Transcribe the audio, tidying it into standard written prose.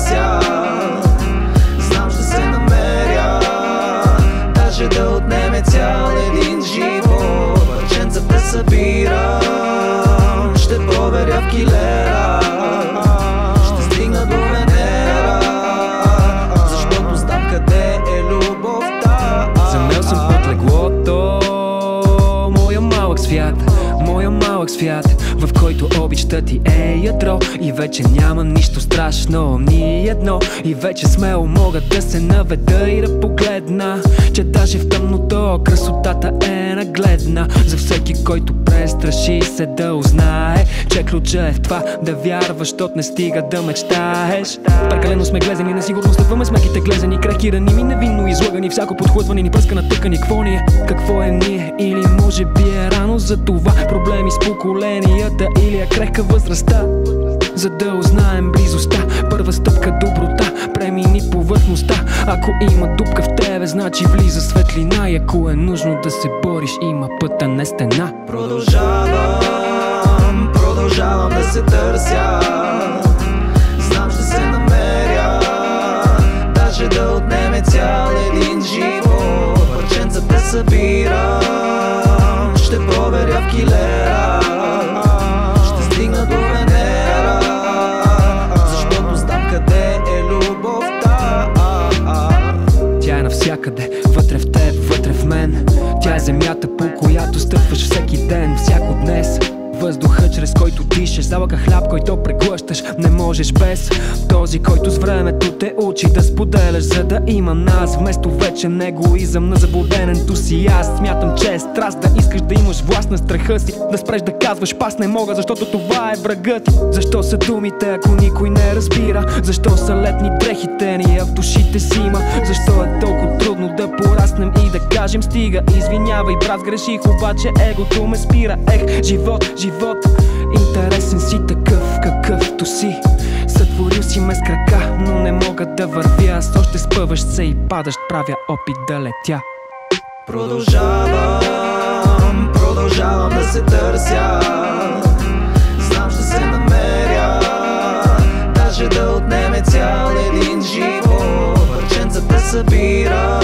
търся. Знам, ще се намеря, даже да отнеме цял един живот. Парченца пресъбирам, ще проверя в килера, ще стигна до Венера, защото знам къде е любовта. Замел съм под леглото, моя малък свят, в който обичта ти е ядро. И вече няма нищо страшно, ни едно. И вече смело мога да се наведа и да погледна, че даже в тъмното красотата е нагледна. За всеки, който престраши се, да узнае, че ключа е в това да вярваш, защото не стига да мечтаеш. Прекалено сме глезени, несигурно следваме смеките глезени, крехи раними, невинно излъгани, всяко подхлъзване ни пръска натъкани. Какво ни е? Какво е ние? Или може би е рано за това? Проблеми с поколенията или е крехка възрастта? За да узнаем близостта, първа стъпка доброта, премини повърхността. Ако има дупка в тебе, значи влиза светлина. И ако е нужно да се бориш, има път, а не стена. Продължавам да се търся. Знам, ще се намеря, даже да отнеме цял един живот. Парченца пресъбирам, ще проверя в килера, ще стигна до Венера, защото знам къде е любовта. Тя е навсякъде, вътре в теб, вътре в мен. Тя е земята, по която стъпваш всеки ден, всяко днес. Въздуха, чрез който дишаш, залъка хляб, който преглъщаш. Не можеш без този, който с времето те учи да споделяш, за да има нас. Вместо вечен егоизъм на заблуден ентусиаст. Смятам, че е страст да искаш да имаш власт на страха си, да спреш да казваш пас не мога, защото това е врагът ти. Защо са думите, ако никой не разбира? Защо са летни дрехите ни, а в душите си има? Защо е толкова трудно да пораснем и да кажем стига? Извинявай, брат, сгреших, обаче егото ме спира. Живот, интересен си такъв, какъвто си. Сътворил си ме с крака, но не мога да вървя. Аз още спъващ се и падащ, правя опит да летя. Продължавам да се търся. Знам, ще се намеря, даже да отнеме цял един живот. Парченца пресъбирам,